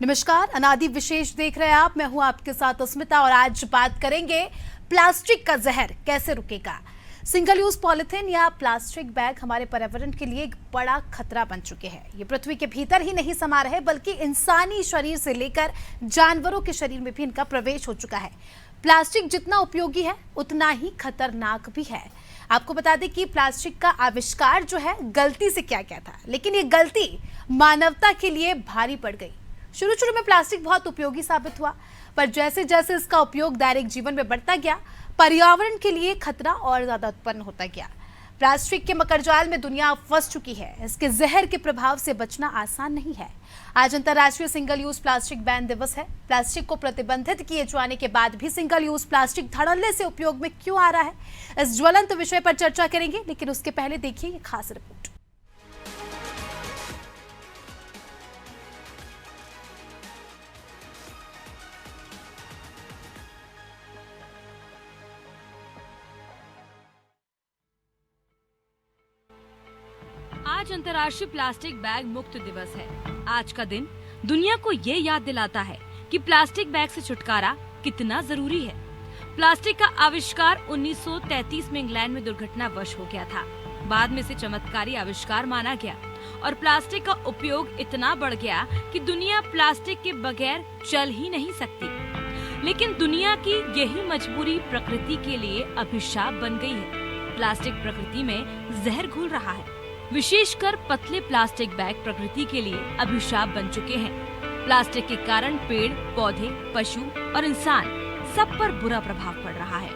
नमस्कार, अनादि विशेष देख रहे हैं आप। मैं हूं आपके साथ अस्मिता और आज बात करेंगे प्लास्टिक का जहर कैसे रुकेगा। सिंगल यूज पॉलिथीन या प्लास्टिक बैग हमारे पर्यावरण के लिए एक बड़ा खतरा बन चुके हैं। ये पृथ्वी के भीतर ही नहीं समा रहे बल्कि इंसानी शरीर से लेकर जानवरों के शरीर में भी इनका प्रवेश हो चुका है। प्लास्टिक जितना उपयोगी है उतना ही खतरनाक भी है। आपको बता दें कि प्लास्टिक का आविष्कार जो है गलती से किया गया था, लेकिन ये गलती मानवता के लिए भारी पड़ गई। शुरू में प्लास्टिक बहुत उपयोगी साबित हुआ, पर जैसे जैसे इसका उपयोग दैनिक जीवन में बढ़ता गया, पर्यावरण के लिए खतरा और ज्यादा उत्पन्न होता गया। प्लास्टिक के मकड़जाल में दुनिया फंस चुकी है। इसके जहर के प्रभाव से बचना आसान नहीं है। आज अंतर्राष्ट्रीय सिंगल यूज प्लास्टिक बैन दिवस है। प्लास्टिक को प्रतिबंधित किए जाने के बाद भी सिंगल यूज प्लास्टिक धड़ल्ले से उपयोग में क्यों आ रहा है, इस ज्वलंत विषय पर चर्चा करेंगे, लेकिन उसके पहले देखिए ये खास रिपोर्ट। आज अंतर्राष्ट्रीय प्लास्टिक बैग मुक्त दिवस है। आज का दिन दुनिया को ये याद दिलाता है कि प्लास्टिक बैग से छुटकारा कितना जरूरी है। प्लास्टिक का आविष्कार 1933 में इंग्लैंड में दुर्घटनावश हो गया था। बाद में इसे चमत्कारी आविष्कार माना गया और प्लास्टिक का उपयोग इतना बढ़ गया कि दुनिया प्लास्टिक के बगैर चल ही नहीं सकती। लेकिन दुनिया की यही मजबूरी प्रकृति के लिए अभिशाप बन गई है। प्लास्टिक प्रकृति में जहर घुल रहा है। विशेषकर पतले प्लास्टिक बैग प्रकृति के लिए अभिशाप बन चुके हैं। प्लास्टिक के कारण पेड़, पौधे, पशु और इंसान सब पर बुरा प्रभाव पड़ रहा है।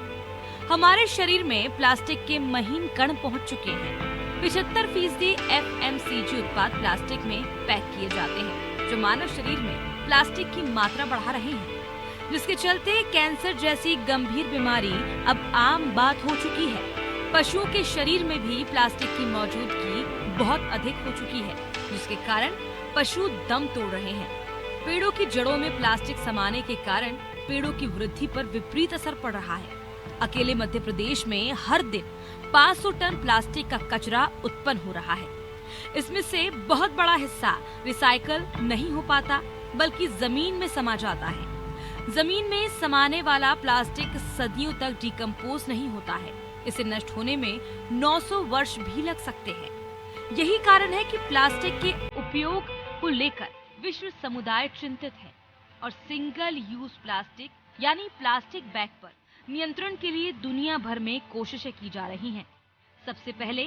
हमारे शरीर में प्लास्टिक के महीन कण पहुंच चुके हैं। 75% FMCG उत्पाद प्लास्टिक में पैक किए जाते हैं, जो मानव शरीर में प्लास्टिक की मात्रा बढ़ा रहे हैं, जिसके चलते कैंसर जैसी गंभीर बीमारी अब आम बात हो चुकी है। पशुओं के शरीर में भी प्लास्टिक की मौजूदगी बहुत अधिक हो चुकी है, जिसके कारण पशु दम तोड़ रहे हैं। पेड़ों की जड़ों में प्लास्टिक समाने के कारण पेड़ों की वृद्धि पर विपरीत असर पड़ रहा है। अकेले मध्य प्रदेश में हर दिन 500 टन प्लास्टिक का कचरा उत्पन्न हो रहा है। इसमें से बहुत बड़ा हिस्सा रिसाइकल नहीं हो पाता, बल्कि जमीन में समा जाता है। जमीन में समाने वाला प्लास्टिक सदियों तक डिकम्पोज नहीं होता है। इसे नष्ट होने में 900 वर्ष भी लग सकते हैं। यही कारण है कि प्लास्टिक के उपयोग को लेकर विश्व समुदाय चिंतित है और सिंगल यूज प्लास्टिक यानी प्लास्टिक बैग पर नियंत्रण के लिए दुनिया भर में कोशिशें की जा रही हैं। सबसे पहले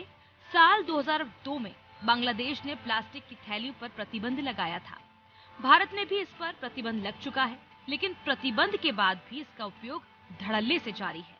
साल 2002 में बांग्लादेश ने प्लास्टिक की थैलियों पर प्रतिबंध लगाया था। भारत में भी इस पर प्रतिबंध लग चुका है, लेकिन प्रतिबंध के बाद भी इसका उपयोग धड़ल्ले से जारी है।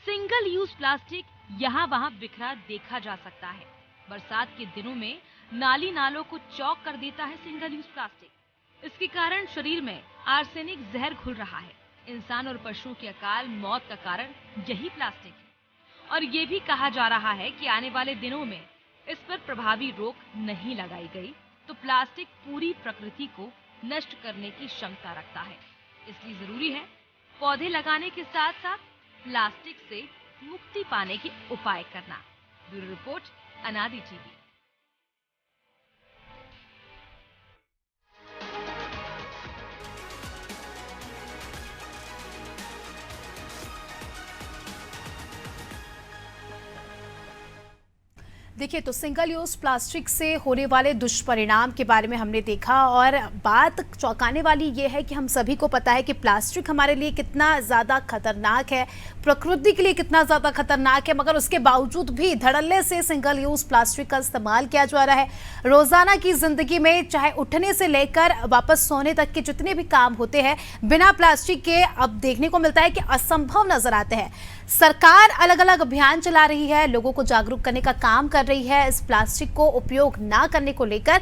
सिंगल यूज प्लास्टिक यहाँ वहाँ बिखरा देखा जा सकता है। बरसात के दिनों में नाली नालों को चौक कर देता है सिंगल यूज प्लास्टिक। इसके कारण शरीर में आर्सेनिक जहर घुल रहा है। इंसान और पशुओं की अकाल मौत का कारण यही प्लास्टिक है। और ये भी कहा जा रहा है कि आने वाले दिनों में इस पर प्रभावी रोक नहीं लगाई गई तो प्लास्टिक पूरी प्रकृति को नष्ट करने की क्षमता रखता है। इसलिए जरूरी है पौधे लगाने के साथ साथ प्लास्टिक से मुक्ति पाने के उपाय करना। ब्यूरो रिपोर्ट, अनादि टीवी। देखिए, तो सिंगल यूज प्लास्टिक से होने वाले दुष्परिणाम के बारे में हमने देखा और बात चौंकाने वाली ये है कि हम सभी को पता है कि प्लास्टिक हमारे लिए कितना ज़्यादा खतरनाक है, प्रकृति के लिए कितना ज़्यादा खतरनाक है, मगर उसके बावजूद भी धड़ल्ले से सिंगल यूज प्लास्टिक का इस्तेमाल किया जा रहा है। रोज़ाना की ज़िंदगी में चाहे उठने से लेकर वापस सोने तक के जितने भी काम होते हैं बिना प्लास्टिक के अब देखने को मिलता है कि असंभव नजर आते हैं। सरकार अलग अलग अभियान चला रही है, लोगों को जागरूक करने का काम कर रही है इस प्लास्टिक को उपयोग ना करने को लेकर।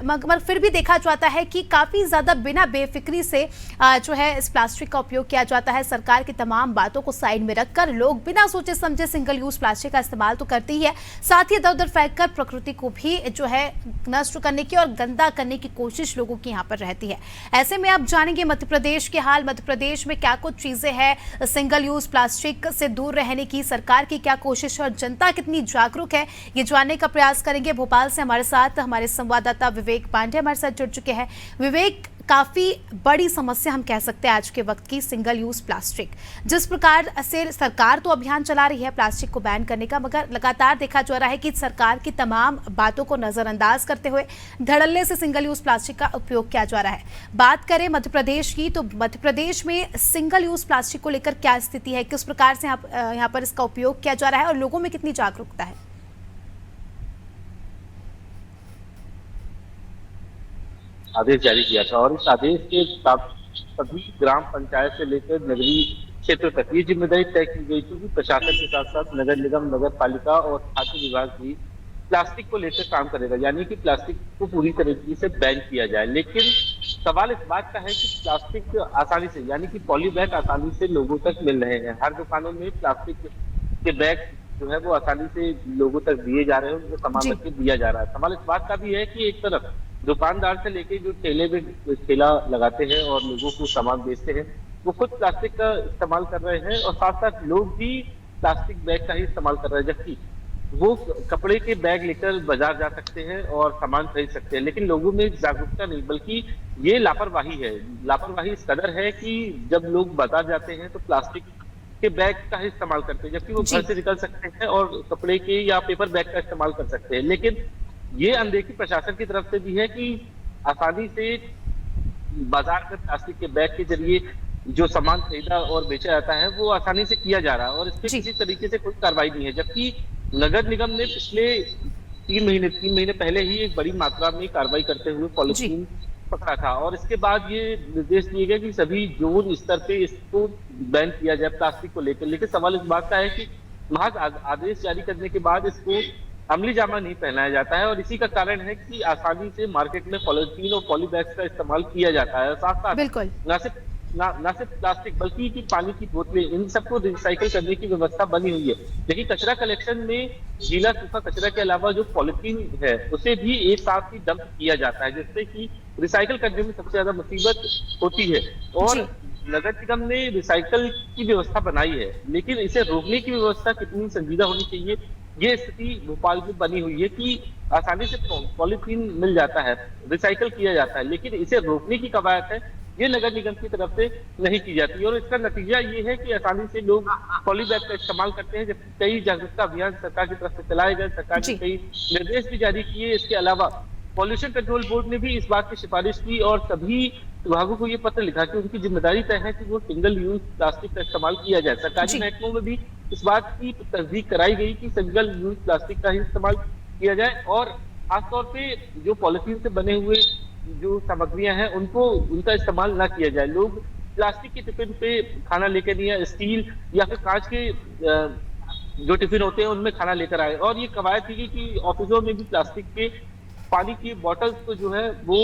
मगर फिर भी देखा जाता है कि काफी ज्यादा बिना बेफिक्री से जो है इस प्लास्टिक का उपयोग किया जाता है। सरकार की तमाम बातों को साइड में रखकर लोग बिना सोचे समझे सिंगल यूज प्लास्टिक का इस्तेमाल तो करती ही है, साथ ही इधर उधर फेंककर प्रकृति को भी जो है नष्ट करने की और गंदा करने की कोशिश लोगों की यहाँ पर रहती है। ऐसे में आप जानेंगे मध्य प्रदेश के हाल, मध्य प्रदेश में क्या कुछ चीजें हैं सिंगल यूज प्लास्टिक से दूर रहने की, सरकार की क्या कोशिश और जनता कितनी जागरूक है, ये जानने का प्रयास करेंगे। भोपाल से हमारे साथ हमारे संवाददाता विवेक पांडे हमारे साथ जुड़ चुके हैं। विवेक, काफ़ी बड़ी समस्या हम कह सकते हैं आज के वक्त की सिंगल यूज़ प्लास्टिक। जिस प्रकार से सरकार तो अभियान चला रही है प्लास्टिक को बैन करने का, मगर लगातार देखा जा रहा है कि सरकार की तमाम बातों को नज़रअंदाज करते हुए धड़ल्ले से सिंगल यूज़ प्लास्टिक का उपयोग किया जा रहा है। बात करें मध्य प्रदेश की, तो मध्य प्रदेश में सिंगल यूज़ प्लास्टिक को लेकर क्या स्थिति है, किस प्रकार से यहाँ पर इसका उपयोग किया जा रहा है और लोगों में कितनी जागरूकता है? आदेश जारी किया था और इस आदेश के सभी ग्राम पंचायत से लेकर नगरीय क्षेत्र तक ये जिम्मेदारी तय की गई थी कि प्रशासन के साथ साथ नगर निगम, नगर पालिका और खाद्य विभाग भी प्लास्टिक को लेकर काम करेगा, यानी कि प्लास्टिक को पूरी तरीके से बैन किया जाए। लेकिन सवाल इस बात का है कि प्लास्टिक आसानी से, यानी कि पॉली बैग आसानी से लोगों तक मिल रहे हैं। हर दुकानों में प्लास्टिक के बैग जो है वो आसानी से लोगों तक दिए जा रहे हैं, उनको सामान रख के दिया जा रहा है। सवाल इस बात का भी है कि एक तरफ दुकानदार से लेके जो ठेले में ठेला लगाते हैं और लोगों को सामान बेचते हैं, वो खुद प्लास्टिक का इस्तेमाल कर रहे हैं और साथ साथ लोग भी प्लास्टिक बैग का ही इस्तेमाल कर रहे हैं, जबकि वो कपड़े के बैग लेकर बाजार जा सकते हैं और सामान खरीद सकते हैं। लेकिन लोगों में जागरूकता नहीं, बल्कि ये लापरवाही है। लापरवाही इस कदर है कि जब लोग बाजार जाते हैं तो प्लास्टिक के बैग का ही इस्तेमाल करते हैं, जबकि वो घर से निकल सकते हैं और कपड़े के या पेपर बैग का इस्तेमाल कर सकते हैं। लेकिन ये अनदेखी प्रशासन की तरफ से भी है कि आसानी से बाजार में प्लास्टिक के बैग के जरिए जो सामान खरीदा और बेचा जाता है वो आसानी से किया जा रहा है और इस पे किसी तरीके से कोई कार्रवाई नहीं है। जबकि नगर निगम ने पिछले 3 महीने पहले ही एक बड़ी मात्रा में कार्रवाई करते हुए पॉलिथीन पकड़ा था और इसके बाद ये निर्देश दिए गए कि सभी जोन स्तर पे इसको बैन किया जाए प्लास्टिक को लेकर। लेकिन सवाल इस बात का है कि महज आदेश जारी करने के बाद इसको अमली जामा नहीं पहनाया जाता है और इसी का कारण है कि आसानी से मार्केट में पॉलिथीन और पॉली बैग्स का इस्तेमाल किया जाता है और साथ साथ न सिर्फ प्लास्टिक बल्कि कि पानी की बोतलें, इन सबको रिसाइकिल करने की व्यवस्था बनी हुई है। लेकिन कचरा कलेक्शन में गीला सूखा कचरा के अलावा जो पॉलिथीन है उसे भी एक साथ ही डंप किया जाता है, जिससे कि रिसाइकिल करने में सबसे ज्यादा मुसीबत होती है। और नगर निगम ने रिसाइकिल की व्यवस्था बनाई है, लेकिन इसे रोकने की व्यवस्था कितनी संजीदा होनी चाहिए, ये स्थिति भोपाल में बनी हुई है कि आसानी से पॉलीथीन मिल जाता है, रिसाइकिल किया जाता है, लेकिन इसे रोकने की कवायद है ये नगर निगम की तरफ से नहीं की जाती और इसका नतीजा ये है कि आसानी से लोग पॉली बैग का इस्तेमाल करते हैं। जबकि कई जागरूकता अभियान सरकार की तरफ से चलाए गए, सरकार ने कई निर्देश भी जारी किए। इसके अलावा पॉल्यूशन कंट्रोल बोर्ड ने भी इस बात की सिफारिश की और सभी विभागों को ये पत्र लिखा कि उनकी जिम्मेदारी तय है कि वो सिंगल यूज प्लास्टिक का इस्तेमाल किया जाए। सरकारी महकमों में भी इस बात की तस्दीक कराई गई कि सिंगल यूज प्लास्टिक का ही इस्तेमाल किया जाए और खासतौर पे जो पॉलिथीन से बने हुए जो सामग्रियां हैं उनका इस्तेमाल ना किया जाए। लोग प्लास्टिक के टिफिन पे खाना लेकर नहीं या स्टील या फिर कांच के जो टिफिन होते हैं उनमें खाना लेकर आए और ये कवायद थी कि ऑफिसों में भी प्लास्टिक के पानी की बोतल्स को जो है वो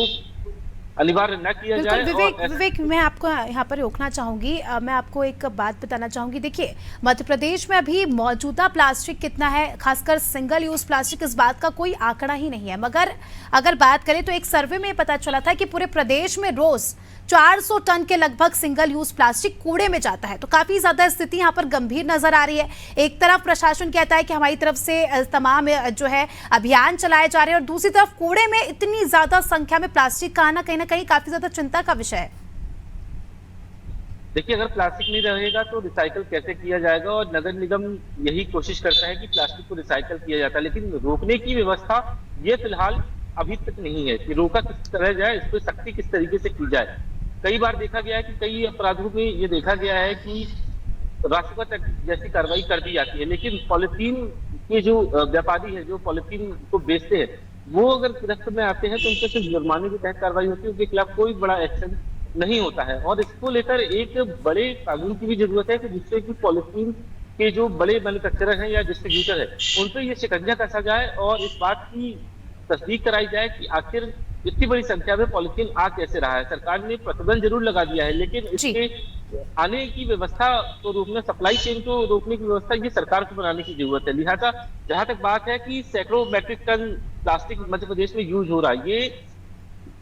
अनिवार्य न किया जाए। विवेक, मैं आपको यहाँ पर रोकना चाहूंगी। मैं आपको एक बात बताना चाहूंगी। देखिए, मध्य प्रदेश में अभी मौजूदा प्लास्टिक कितना है, खासकर सिंगल यूज प्लास्टिक, इस बात का कोई आंकड़ा ही नहीं है। मगर अगर बात करें तो एक सर्वे में पता चला था कि पूरे प्रदेश में रोज 400 टन के लगभग सिंगल यूज प्लास्टिक कूड़े में जाता है। तो काफी ज्यादा स्थिति यहाँ पर गंभीर नजर आ रही है। एक तरफ प्रशासन कहता है कि हमारी तरफ से तमाम जो है अभियान चलाए जा रहे हैं और दूसरी तरफ कूड़े में इतनी ज्यादा संख्या में प्लास्टिक का आना कहीं ना कहीं काफी ज्यादा चिंता का विषय है। देखिए, अगर प्लास्टिक नहीं रहेगा तो रिसाइकल कैसे किया जाएगा और नगर निगम यही कोशिश करता है कि प्लास्टिक को रिसाइकल किया जाता है, लेकिन रोकने की व्यवस्था ये फिलहाल अभी तक नहीं है कि रोका किस तरह जाए, इस पर सख्ती किस तरीके से की जाए। कई बार देखा गया है कि कई अपराधों में ये देखा गया है कि राष्ट्रपति तक जैसी कार्रवाई कर दी जाती है, लेकिन पॉलिथीन के जो व्यापारी है जो पॉलिथीन को बेचते हैं वो अगर गिरफ्त में आते हैं तो उनके सिर्फ जुर्माने के तहत कार्रवाई होती है, उनके खिलाफ कोई बड़ा एक्शन नहीं होता है। और इसको लेकर एक बड़े कानून की भी जरूरत है कि जिससे कि पॉलिथीन के जो बड़े मैन्युफैक्चरर हैं या डिस्ट्रीब्यूटर है उन पर ये शिकंजा कसा जाए और इस बात की तस्दीक कराई जाए कि आखिर इतनी बड़ी संख्या में पॉलिथीन आ कैसे रहा है। सरकार ने प्रतिबंध जरूर लगा दिया है, लेकिन इसके आने की व्यवस्था को रोकने, सप्लाई चेन को रोकने की व्यवस्था ये सरकार को बनाने की जरूरत है। लिहाजा जहां तक बात है कि सैकड़ों matric ton plastic Madhya Pradesh में यूज हो रहा है, ये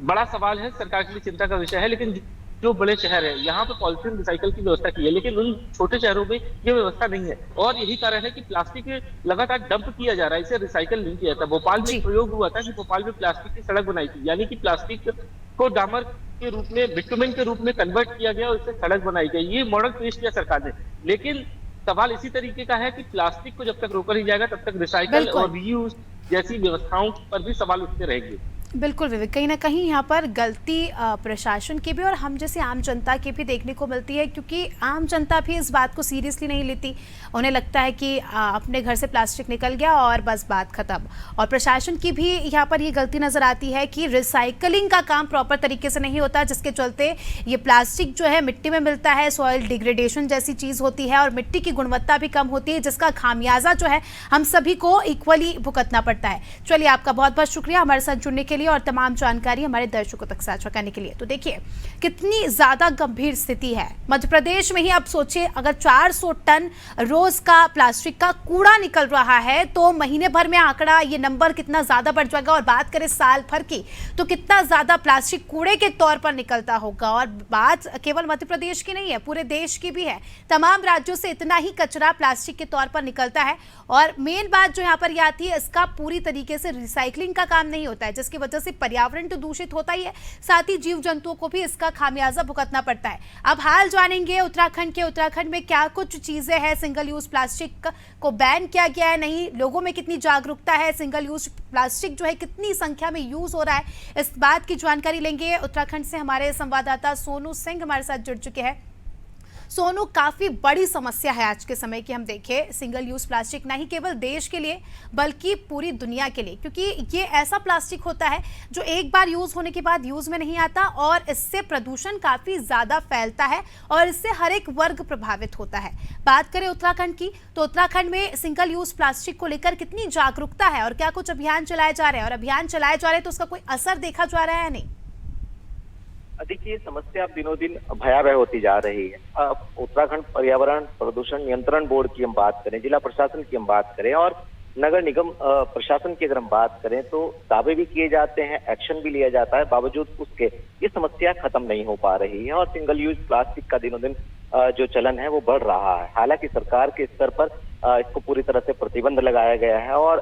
बड़ा सवाल है, सरकार के लिए चिंता का विषय है। लेकिन जो बड़े शहर है यहाँ पे पॉलिथीन रिसाइकल की व्यवस्था की है, लेकिन उन छोटे शहरों में ये व्यवस्था नहीं है और यही कारण है कि प्लास्टिक लगातार डंप किया जा रहा है, इसे रिसाइकल नहीं किया जाता। भोपाल में एक प्रयोग हुआ था कि भोपाल में प्लास्टिक की सड़क बनाई थी, यानी कि प्लास्टिक को डामर के रूप में, बिटुमेन के रूप में कन्वर्ट किया गया और इससे सड़क बनाई गई। ये मॉडल पेश किया सरकार ने। लेकिन सवाल इसी तरीके का है कि प्लास्टिक को जब तक रोका नहीं जाएगा तब तक रिसाइकल और रीयूज जैसी व्यवस्थाओं पर भी सवाल उठते रहेंगे। बिल्कुल विवेक, कहीं ना कहीं यहाँ पर गलती प्रशासन की भी और हम जैसे आम जनता की भी देखने को मिलती है, क्योंकि आम जनता भी इस बात को सीरियसली नहीं लेती। उन्हें लगता है कि अपने घर से प्लास्टिक निकल गया और बस बात खत्म। और प्रशासन की भी यहाँ पर ये गलती नज़र आती है कि रिसाइकलिंग का काम प्रॉपर तरीके से नहीं होता, जिसके चलते ये प्लास्टिक जो है मिट्टी में मिलता है, सॉइल डिग्रेडेशन जैसी चीज़ होती है और मिट्टी की गुणवत्ता भी कम होती है, जिसका खामियाजा जो है हम सभी को इक्वली भुगतना पड़ता है। चलिए, आपका बहुत बहुत शुक्रिया हमारे साथ जुड़ने के लिए और तमाम जानकारी हमारे दर्शकों तक साझा करने के लिए। तो देखिए कितनी ज्यादा गंभीर स्थिति है मध्य प्रदेश में ही। अब सोचिए, अगर 400 टन रोज का प्लास्टिक का कूड़ा निकल रहा है तो महीने भर में आंकड़ा, ये नंबर कितना ज्यादा बढ़ जाएगा। और बात करें साल भर की तो कितना ज्यादा प्लास्टिक कूड़े के तौर पर निकलता होगा। और बात केवल मध्य प्रदेश की नहीं है, पूरे देश की भी है। तमाम राज्यों से इतना ही कचरा प्लास्टिक के तौर पर निकलता है। और मेन बात जो यहाँ पर यह आती है, इसका पूरी तरीके से रिसाइकलिंग का काम नहीं होता है, जिसकी वजह से पर्यावरण तो दूषित होता ही है, साथ ही जीव जंतुओं को भी इसका खामियाजा भुगतना पड़ता है। अब हाल जानेंगे उत्तराखंड में क्या कुछ चीजें हैं। सिंगल यूज प्लास्टिक को बैन किया गया है, नहीं, लोगों में कितनी जागरूकता है, सिंगल यूज प्लास्टिक जो है कितनी संख्या में यूज हो रहा है, इस बात की जानकारी लेंगे। उत्तराखंड से हमारे संवाददाता सोनू सिंह हमारे साथ जुड़ चुके हैं। सोनू, काफी बड़ी समस्या है आज के समय की हम देखें, सिंगल यूज प्लास्टिक नहीं केवल देश के लिए बल्कि पूरी दुनिया के लिए, क्योंकि ये ऐसा प्लास्टिक होता है जो एक बार यूज होने के बाद यूज में नहीं आता और इससे प्रदूषण काफी ज्यादा फैलता है और इससे हर एक वर्ग प्रभावित होता है। बात करें उत्तराखंड की तो उत्तराखंड में सिंगल यूज प्लास्टिक को लेकर कितनी जागरूकता है और क्या कुछ अभियान चलाए जा रहे हैं, और अभियान चलाए जा रहे हैं तो उसका कोई असर देखा जा रहा है या नहीं? देखिए, समस्या दिनों दिन भयावह होती जा रही है। उत्तराखंड पर्यावरण प्रदूषण नियंत्रण बोर्ड की हम बात करें, जिला प्रशासन की हम बात करें और नगर निगम प्रशासन की अगर हम बात करें तो दावे भी किए जाते हैं, एक्शन भी लिया जाता है, बावजूद उसके ये समस्या खत्म नहीं हो पा रही है और सिंगल यूज प्लास्टिक का दिनों दिन जो चलन है वो बढ़ रहा है। हालांकि सरकार के स्तर पर इसको पूरी तरह से प्रतिबंध लगाया गया है और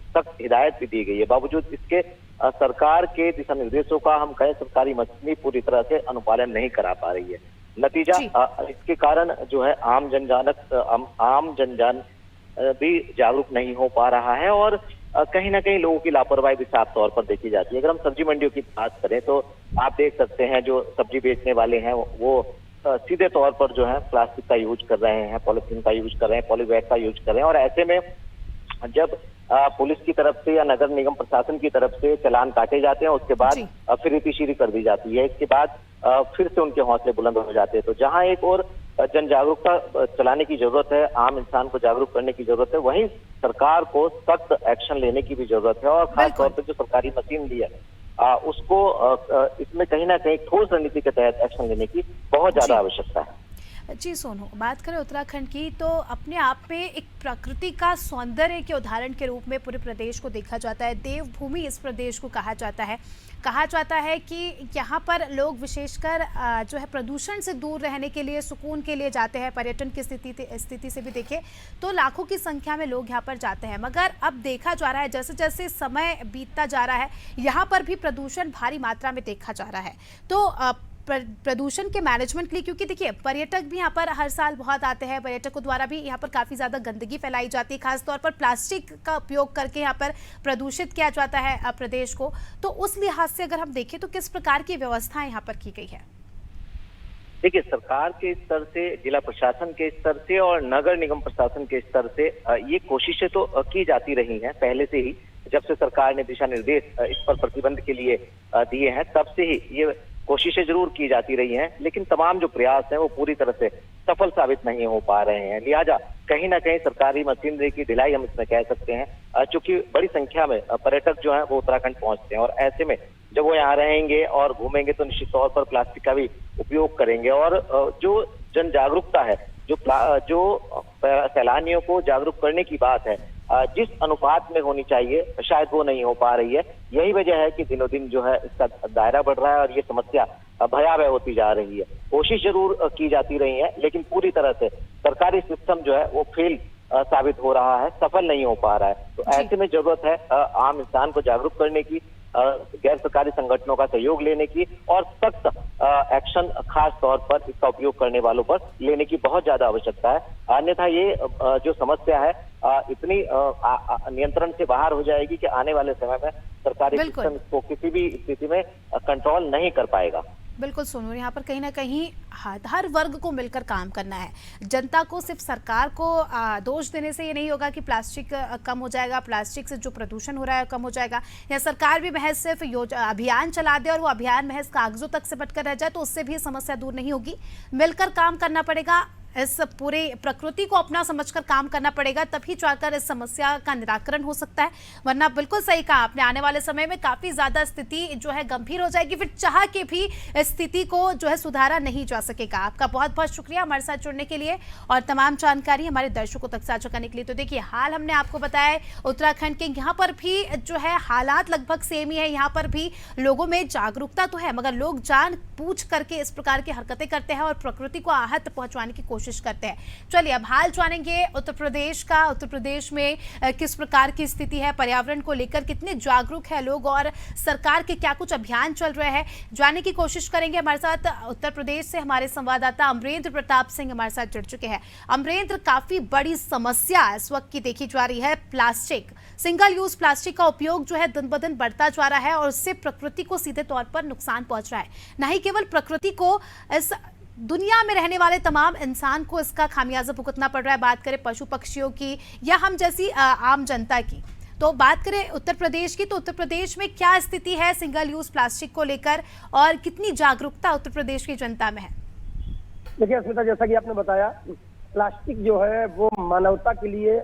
सख्त हिदायत भी दी गई है, बावजूद इसके सरकार के दिशा निर्देशों का हम कहें सरकारी मशीनरी पूरी तरह से अनुपालन नहीं करा पा रही है। नतीजा इसके कारण जो है आम जनजन भी जागरूक नहीं हो पा रहा है और कहीं ना कहीं लोगों की लापरवाही भी साफ तौर पर देखी जाती है। अगर हम सब्जी मंडियों की बात करें तो आप देख सकते हैं जो सब्जी बेचने वाले हैं वो सीधे तौर पर जो है प्लास्टिक का यूज कर रहे हैं, पॉलिथीन का यूज कर रहे हैं, पॉलीबैग का यूज कर रहे हैं और ऐसे में जब पुलिस की तरफ से या नगर निगम प्रशासन की तरफ से चालान काटे जाते हैं उसके बाद फिर रीतिशीरी कर दी जाती है। इसके बाद फिर से उनके हौसले बुलंद हो जाते हैं। तो जहां एक और जन जागरूकता चलाने की जरूरत है, आम इंसान को जागरूक करने की जरूरत है, वहीं सरकार को सख्त एक्शन लेने की भी जरूरत है और खासतौर पर जो सरकारी मशीनरी है उसको इसमें कहीं ना कहीं ठोस रणनीति के तहत एक्शन लेने की बहुत ज्यादा आवश्यकता है। जी सोनू, बात करें उत्तराखंड की तो अपने आप में एक प्रकृति का सौंदर्य के उदाहरण के रूप में पूरे प्रदेश को देखा जाता है। देवभूमि इस प्रदेश को कहा जाता है कि यहाँ पर लोग विशेषकर जो है प्रदूषण से दूर रहने के लिए, सुकून के लिए जाते हैं। पर्यटन की स्थिति से भी देखें तो लाखों की संख्या में लोग यहाँ पर जाते हैं, मगर अब देखा जा रहा है जैसे जैसे समय बीतता जा रहा है यहाँ पर भी प्रदूषण भारी मात्रा में देखा जा रहा है। तो प्रदूषण के मैनेजमेंट के लिए, क्योंकि देखिए पर्यटक भी यहाँ पर हर साल बहुत आते हैं, पर्यटकों द्वारा भी यहाँ पर काफ़ी ज़्यादा गंदगी फैलाई जाती है, खासतौर पर प्लास्टिक का उपयोग करके यहाँ पर प्रदूषित किया जाता है प्रदेश को। तो उस लिहाज से अगर हम देखें तो किस प्रकार की व्यवस्था यहाँ पर की गई है? देखिए, सरकार के स्तर से, जिला प्रशासन के स्तर से और नगर निगम प्रशासन के स्तर से ये कोशिशें तो की जाती रही हैं पहले से ही। जब से सरकार ने दिशा निर्देश इस पर प्रतिबंध के लिए दिए हैं तब से ही ये कोशिशें जरूर की जाती रही हैं, लेकिन तमाम जो प्रयास हैं वो पूरी तरह से सफल साबित नहीं हो पा रहे हैं। लिहाजा कहीं ना कहीं सरकारी मशीनरी की ढिलाई हम इसमें कह सकते हैं, चूंकि बड़ी संख्या में पर्यटक जो हैं वो उत्तराखंड पहुंचते हैं और ऐसे में जब वो यहाँ रहेंगे और घूमेंगे तो निश्चित तौर पर प्लास्टिक का भी उपयोग करेंगे और जो जन जागरूकता है, जो सैलानियों को जागरूक करने की बात है, जिस अनुपात में होनी चाहिए शायद वो नहीं हो पा रही है। यही वजह है कि दिनों दिन जो है इसका दायरा बढ़ रहा है और ये समस्या भयावह होती जा रही है। कोशिश जरूर की जाती रही है लेकिन पूरी तरह से सरकारी सिस्टम जो है वो फेल साबित हो रहा है, सफल नहीं हो पा रहा है। तो ऐसे में जरूरत है आम इंसान को जागरूक करने की, गैर सरकारी संगठनों का सहयोग लेने की और सख्त एक्शन खास तौर पर इसका उपयोग करने वालों पर लेने की बहुत ज्यादा आवश्यकता है। अन्यथा ये जो समस्या है इतनी नियंत्रण से बाहर हो जाएगी कि आने वाले समय में सरकारी सिस्टम इसको किसी भी स्थिति में कंट्रोल नहीं कर पाएगा। बिल्कुल सोनू, यहाँ पर कहीं ना कहीं हर वर्ग को मिलकर काम करना है। जनता को सिर्फ सरकार को दोष देने से ये नहीं होगा कि प्लास्टिक कम हो जाएगा, प्लास्टिक से जो प्रदूषण हो रहा है कम हो जाएगा, या सरकार भी महज सिर्फ अभियान चला दे और वो अभियान महज कागजों तक से बटकर रह जाए तो उससे भी समस्या दूर नहीं होगी। मिलकर काम करना पड़ेगा, इस पूरे प्रकृति को अपना समझकर काम करना पड़ेगा, तभी जाकर इस समस्या का निराकरण हो सकता है। वरना बिल्कुल सही कहा आपने, आने वाले समय में काफी ज्यादा स्थिति जो है गंभीर हो जाएगी, फिर चाह के भी स्थिति को जो है सुधारा नहीं जा सकेगा। आपका बहुत बहुत शुक्रिया हमारे साथ जुड़ने के लिए और तमाम जानकारी हमारे दर्शकों तक साझा करने के लिए। तो देखिए, हाल हमने आपको बताया उत्तराखंड के, यहाँ पर भी जो है हालात लगभग सेम ही है। यहाँ पर भी लोगों में जागरूकता तो है, मगर लोग जान बूझ करके इस प्रकार की हरकतें करते हैं और प्रकृति को आहत पहुंचाने की कोशिश करते हैं। चलिए अब हाल जानेंगे उत्तर प्रदेश का। उत्तर प्रदेश में किस प्रकार की स्थिति है, पर्यावरण को लेकर कितने जागरूक है लोग और सरकार के क्या कुछ अभियान चल रहे हैं, जानने की कोशिश करेंगे। हमारे साथ उत्तर प्रदेश से हमारे संवाददाता अमरेंद्र प्रताप सिंह हमारे साथ जुड़ चुके हैं। अमरेंद्र, काफी बड़ी समस्या इस वक्त की देखी जा रही है प्लास्टिक। सिंगल यूज प्लास्टिक का उपयोग जो है दिन ब दिन बढ़ता जा रहा है और उससे प्रकृति को सीधे तौर पर नुकसान पहुंच रहा है। न ही केवल प्रकृति को, इस दुनिया में रहने वाले तमाम इंसान को इसका खामियाजा भुगतना पड़ रहा है। बात करें पशु पक्षियों की या हम जैसी आम जनता की। तो बात करें उत्तर प्रदेश की, तो उत्तर प्रदेश में क्या स्थिति है सिंगल यूज प्लास्टिक को लेकर और कितनी जागरूकता उत्तर प्रदेश की जनता में है? देखिए अस्मिता, जैसा कि आपने बताया, प्लास्टिक जो है वो मानवता के लिए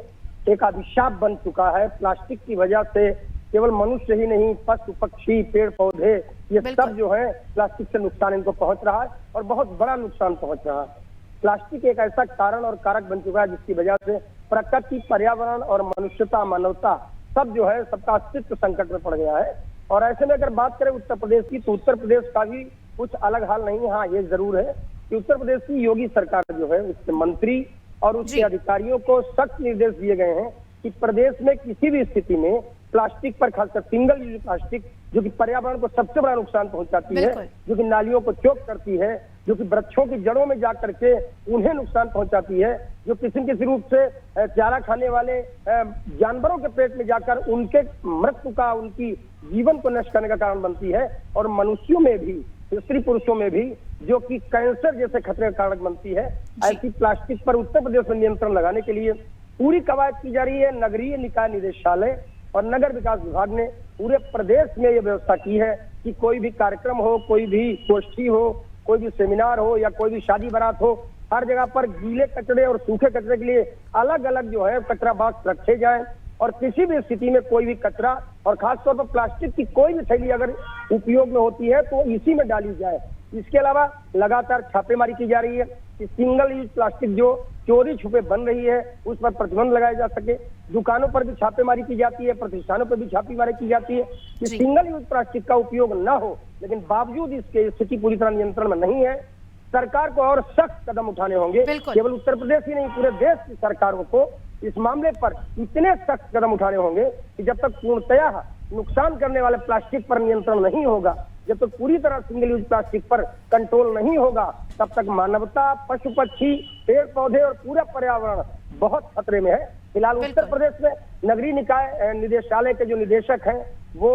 एक अभिशाप बन चुका है। प्लास्टिक की वजह से केवल मनुष्य ही नहीं, पशु पक्षी, पेड़ पौधे, ये सब जो है प्लास्टिक से नुकसान इनको पहुंच रहा है और बहुत बड़ा नुकसान पहुंच रहा है। प्लास्टिक एक ऐसा कारण और कारक बन चुका है जिसकी वजह से प्रकृति, पर्यावरण और मनुष्यता, मानवता सब जो है सबका अस्तित्व संकट में पड़ गया है। और ऐसे में अगर बात करें उत्तर प्रदेश की, तो उत्तर प्रदेश का भी कुछ अलग हाल नहीं है। हाँ, ये जरूर है कि उत्तर प्रदेश की योगी सरकार जो है, उसके मंत्री और उसके अधिकारियों को सख्त निर्देश दिए गए हैं कि प्रदेश में किसी भी स्थिति में प्लास्टिक पर, खासकर सिंगल यूज प्लास्टिक जो कि पर्यावरण को सबसे बड़ा नुकसान पहुंचाती है, जो कि नालियों को चोक करती है, जो कि वृक्षों की जड़ों में जा करके उन्हें नुकसान पहुंचाती है, जो किसी न किसी रूप से चारा खाने वाले जानवरों के पेट में जाकर उनके मृत्यु का, उनकी जीवन को नष्ट करने का कारण बनती है, और मनुष्यों में भी, स्त्री पुरुषों में भी, जो कि कैंसर जैसे खतरे का कारण बनती है। ऐसी प्लास्टिक पर उत्तर प्रदेश में नियंत्रण लगाने के लिए पूरी कवायद की जा रही है। नगरीय निकाय निदेशालय और नगर विकास विभाग ने पूरे प्रदेश में ये व्यवस्था की है कि कोई भी कार्यक्रम हो, कोई भी गोष्ठी हो, कोई भी सेमिनार हो या कोई भी शादी बारात हो, हर जगह पर गीले कचरे और सूखे कचरे के लिए अलग अलग जो है कचरा बॉक्स रखे जाएं और किसी भी स्थिति में कोई भी कचरा और खासतौर पर प्लास्टिक की कोई भी थैली अगर उपयोग में होती है तो इसी में डाली जाए। इसके अलावा लगातार छापेमारी की जा रही है कि सिंगल यूज प्लास्टिक जो चोरी छुपे बन रही है उस पर प्रतिबंध लगाया जा सके। दुकानों पर भी छापेमारी की जाती है, प्रतिष्ठानों पर भी छापेमारी की जाती है कि सिंगल यूज प्लास्टिक का उपयोग न हो, लेकिन बावजूद इसके स्थिति पूरी तरह नियंत्रण में नहीं है। सरकार को और सख्त कदम उठाने होंगे। केवल उत्तर प्रदेश ही नहीं, पूरे देश की सरकारों को इस मामले पर इतने सख्त कदम उठाने होंगे कि जब तक पूर्णतया नुकसान करने वाले प्लास्टिक पर नियंत्रण नहीं होगा, जब तक पूरी तरह सिंगल यूज प्लास्टिक पर कंट्रोल नहीं होगा, तब तक मानवता, पशु पक्षी, पेड़ पौधे और पूरा पर्यावरण बहुत खतरे में है। फिलहाल उत्तर प्रदेश में नगरीय निकाय निदेशालय के जो निदेशक हैं वो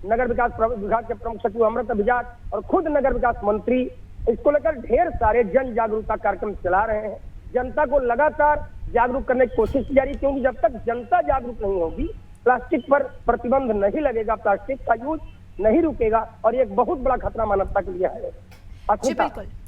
नगर विकास विभाग के प्रमुख सचिव अमृत अभिजात और खुद नगर विकास मंत्री इसको लेकर ढेर सारे जन जागरूकता कार्यक्रम चला रहे हैं। जनता को लगातार जागरूक करने की कोशिश की जा रही है, क्योंकि जब तक जनता जागरूक नहीं होगी, प्लास्टिक पर प्रतिबंध नहीं लगेगा, प्लास्टिक का यूज नहीं रुकेगा और ये एक बहुत बड़ा खतरा मानवता के लिए है।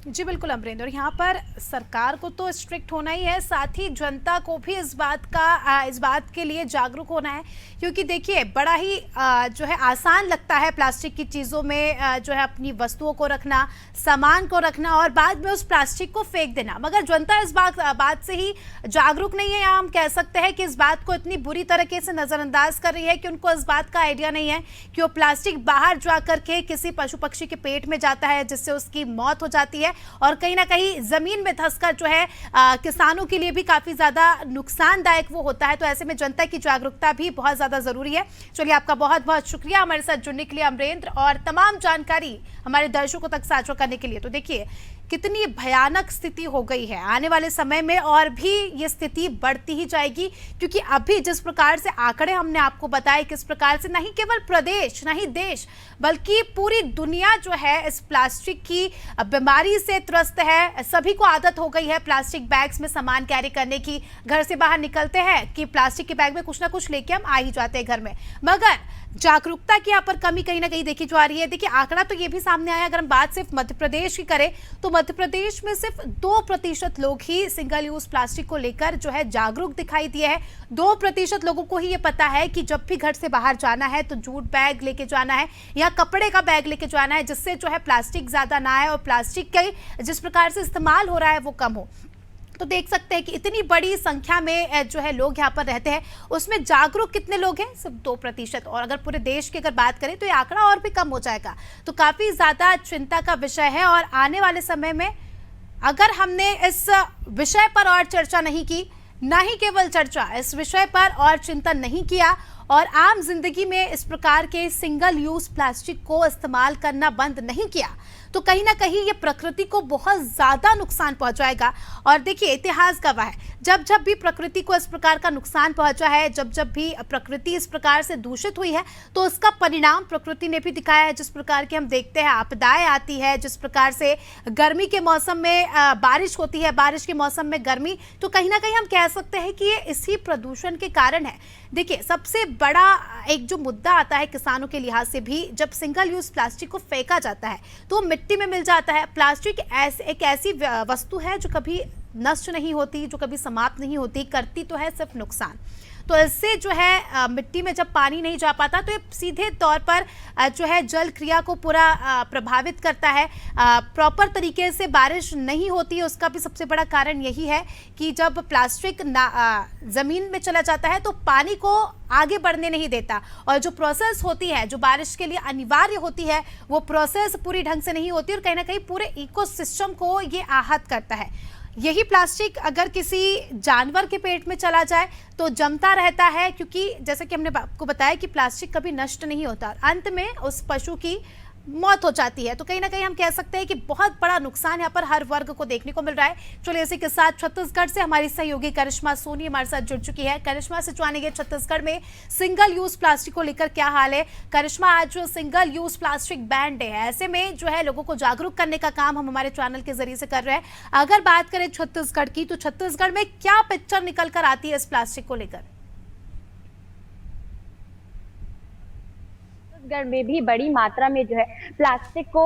जी बिल्कुल अमरेंद्र, और यहाँ पर सरकार को तो स्ट्रिक्ट होना ही है, साथ ही जनता को भी इस बात के लिए जागरूक होना है, क्योंकि देखिए बड़ा ही जो है आसान लगता है प्लास्टिक की चीज़ों में जो है अपनी वस्तुओं को रखना, सामान को रखना और बाद में उस प्लास्टिक को फेंक देना, मगर जनता इस बात से ही जागरूक नहीं है, या हम कह सकते हैं कि इस बात को इतनी बुरी तरीके से नज़रअंदाज कर रही है कि उनको इस बात का आइडिया नहीं है कि वो प्लास्टिक बाहर जा करके किसी पशु पक्षी के पेट में जाता है जिससे उसकी मौत हो जाती है है और कहीं ना कहीं जमीन में धंसकर जो है किसानों के लिए भी काफी ज्यादा नुकसानदायक वो होता है। तो ऐसे में जनता की जागरूकता भी बहुत ज्यादा जरूरी है। चलिए, आपका बहुत बहुत शुक्रिया हमारे साथ जुड़ने के लिए अमरेंद्र, और तमाम जानकारी हमारे दर्शकों तक साझा करने के लिए। तो देखिए कितनी भयानक स्थिति हो गई है, आने वाले समय में और भी ये स्थिति बढ़ती ही जाएगी, क्योंकि अभी जिस प्रकार से आंकड़े हमने आपको बताए, किस प्रकार से नहीं केवल प्रदेश नहीं देश बल्कि पूरी दुनिया जो है इस प्लास्टिक की बीमारी से त्रस्त है। सभी को आदत हो गई है प्लास्टिक बैग्स में सामान कैरी करने की। घर से बाहर निकलते हैं कि प्लास्टिक के बैग में कुछ ना कुछ लेके हम आ ही जाते हैं घर में, मगर जागरूकता की यहाँ पर कमी कहीं ना कहीं देखी जा रही है। देखिए आंकड़ा तो ये भी सामने आया, अगर हम बात सिर्फ मध्य प्रदेश की करें तो मध्य प्रदेश में सिर्फ 2% लोग ही सिंगल यूज प्लास्टिक को लेकर जो है जागरूक दिखाई दिए हैं। 2% लोगों को ही ये पता है कि जब भी घर से बाहर जाना है तो जूट बैग लेके जाना है या कपड़े का बैग लेके जाना है, जिससे जो है प्लास्टिक ज्यादा ना आए और प्लास्टिक का जिस प्रकार से इस्तेमाल हो रहा है वो कम हो। तो देख सकते हैं कि इतनी बड़ी संख्या में जो है लोग यहाँ पर रहते हैं, उसमें जागरूक कितने लोग हैं? सिर्फ 2%। और अगर पूरे देश की अगर बात करें तो ये आंकड़ा और भी कम हो जाएगा। तो काफी ज्यादा चिंता का विषय है और आने वाले समय में अगर हमने इस विषय पर और चर्चा नहीं की, ना ही केवल चर्चा, इस विषय पर और चिंतन नहीं किया और आम जिंदगी में इस प्रकार के सिंगल यूज प्लास्टिक को इस्तेमाल करना बंद नहीं किया, तो कहीं ना कहीं ये प्रकृति को बहुत ज्यादा नुकसान पहुंचाएगा। और देखिए इतिहास गवाह है, जब जब भी प्रकृति को इस प्रकार का नुकसान पहुंचा है, जब जब भी प्रकृति इस प्रकार से दूषित हुई है, तो उसका परिणाम प्रकृति ने भी दिखाया है। जिस प्रकार के हम देखते हैं आपदाएं आती है, जिस प्रकार से गर्मी के मौसम में बारिश होती है, बारिश के मौसम में गर्मी, तो कहीं ना कहीं हम कह सकते हैं कि ये इसी प्रदूषण के कारण है। देखिए सबसे बड़ा एक जो मुद्दा आता है किसानों के लिहाज से भी, जब सिंगल यूज प्लास्टिक को फेंका जाता है तो मिट्टी में मिल जाता है। प्लास्टिक एक ऐसी वस्तु है जो कभी नष्ट नहीं होती, जो कभी समाप्त नहीं होती, करती तो है सिर्फ नुकसान। तो इससे जो है मिट्टी में जब पानी नहीं जा पाता तो ये सीधे तौर पर जो है जल क्रिया को पूरा प्रभावित करता है। प्रॉपर तरीके से बारिश नहीं होती है, उसका भी सबसे बड़ा कारण यही है कि जब प्लास्टिक ज़मीन में चला जाता है तो पानी को आगे बढ़ने नहीं देता, और जो प्रोसेस होती है जो बारिश के लिए अनिवार्य होती है वो प्रोसेस पूरी ढंग से नहीं होती और कहीं ना कहीं पूरे इकोसिस्टम को ये आहत करता है। यही प्लास्टिक अगर किसी जानवर के पेट में चला जाए तो जमता रहता है, क्योंकि जैसे कि हमने आपको बताया कि प्लास्टिक कभी नष्ट नहीं होता, अंत में उस पशु की मौत हो जाती है। तो कहीं ना कहीं हम कह सकते हैं कि बहुत बड़ा नुकसान यहाँ पर हर वर्ग को देखने को मिल रहा है। चलिए इसी के साथ छत्तीसगढ़ से हमारी सहयोगी करिश्मा सोनी हमारे साथ जुड़ चुकी है। करिश्मा से जानेंगे छत्तीसगढ़ में सिंगल यूज प्लास्टिक को लेकर क्या हाल है। करिश्मा, आज single use plastic ban day है, ऐसे में जो है लोगों को जागरूक करने का काम हम हमारे चैनल के जरिए से कर रहे हैं। अगर बात करें छत्तीसगढ़ की, तो छत्तीसगढ़ में क्या पिक्चर निकल कर आती है इस प्लास्टिक को लेकर? छत्तीसगढ़ में भी बड़ी मात्रा में जो है प्लास्टिक को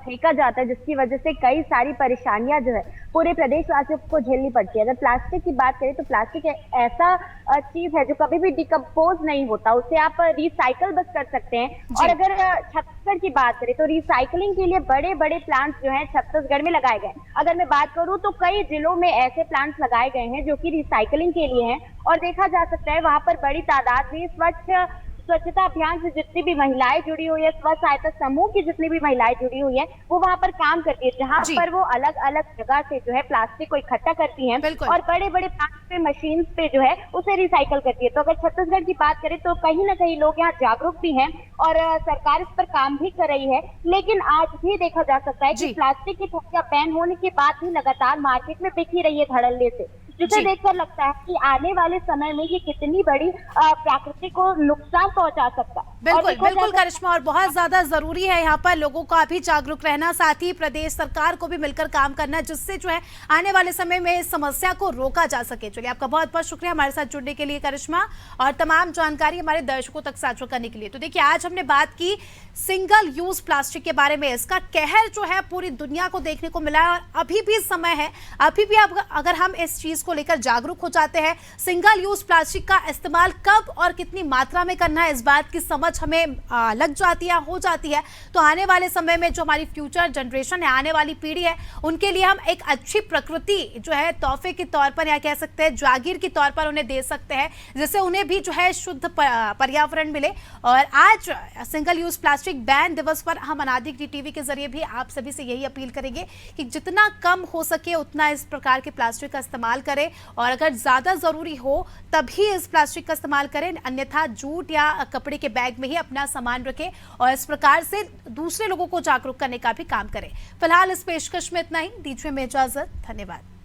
फेंका जाता है, जिसकी वजह से कई सारी परेशानियां जो है पूरे प्रदेशवासियों को झेलनी पड़ती है। अगर प्लास्टिक की बात करें तो प्लास्टिक ऐसा चीज है जो कभी भी डिकम्पोज नहीं होता, उसे आप रिसाइकल बस कर सकते हैं। और अगर छत्तीसगढ़ की बात करें तो रिसाइकलिंग के लिए बड़े बड़े प्लांट्स जो है छत्तीसगढ़ में लगाए गए। अगर मैं बात करूं तो कई जिलों में ऐसे प्लांट्स लगाए गए हैं जो कि रिसाइकलिंग के लिए हैं, और देखा जा सकता है वहां पर बड़ी तादाद में स्वच्छता अभियान से जितनी भी महिलाएं जुड़ी हुई है, स्व सहायता समूह की जितनी भी महिलाएं जुड़ी हुई है, वो वहां पर काम करती है, जहां पर वो अलग अलग जगह से जो है प्लास्टिक को इकट्ठा करती हैं और बड़े बड़े प्लांट पे मशीन पे जो है उसे रिसाइकल करती है। तो अगर छत्तीसगढ़ की बात करें तो कहीं ना कहीं लोग यहाँ जागरूक भी हैं और सरकार इस पर काम भी कर रही है। लेकिन आज भी देखा जा सकता है कि प्लास्टिक की थैलियां बैन होने के बाद भी लगातार मार्केट में बिक ही रही है धड़ल्ले से, जिसे देखकर लगता है कि आने वाले समय में ये कितनी बड़ी प्रकृति को नुकसान पहुंचा सकता है। बिल्कुल बिल्कुल करिश्मा, और बहुत ज्यादा जरूरी है यहाँ पर लोगों का भी जागरूक रहना, साथ ही प्रदेश सरकार को भी मिलकर काम करना, जिससे जो है आने वाले समय में इस समस्या को रोका जा सके। चलिए आपका बहुत बहुत शुक्रिया हमारे साथ जुड़ने के लिए करिश्मा, और तमाम जानकारी हमारे दर्शकों तक साझा करने के लिए। तो देखिए आज हमने बात की सिंगल यूज प्लास्टिक के बारे में, इसका कहर जो है पूरी दुनिया को देखने को मिला है और अभी भी समय है, अभी भी अगर हम इस चीज उसको लेकर जागरूक हो जाते हैं। सिंगल यूज प्लास्टिक का इस्तेमाल कब और कितनी मात्रा में करना है, इस बात की समझ हमें लग जाती है, हो जाती है, तो आने वाले समय में जो हमारी फ्यूचर जनरेशन है, आने वाली पीढ़ी है, उनके लिए हम एक अच्छी प्रकृति जो है तोहफे के तौर पर या कह सकते हैं जागीर के तौर पर उन्हें दे सकते हैं, जिससे उन्हें भी जो है शुद्ध पर्यावरण मिले। और आज सिंगल यूज प्लास्टिक बैन दिवस पर हम अनादिक टीवी के जरिए भी आप सभी से यही अपील करेंगे कि जितना कम हो सके उतना इस प्रकार के प्लास्टिक का इस्तेमाल करें, और अगर ज्यादा जरूरी हो तभी इस प्लास्टिक का इस्तेमाल करें, अन्यथा जूट या कपड़े के बैग में ही अपना सामान रखें और इस प्रकार से दूसरे लोगों को जागरूक करने का भी काम करें। फिलहाल इस पेशकश में इतना ही, दीजिए में इजाजत, धन्यवाद।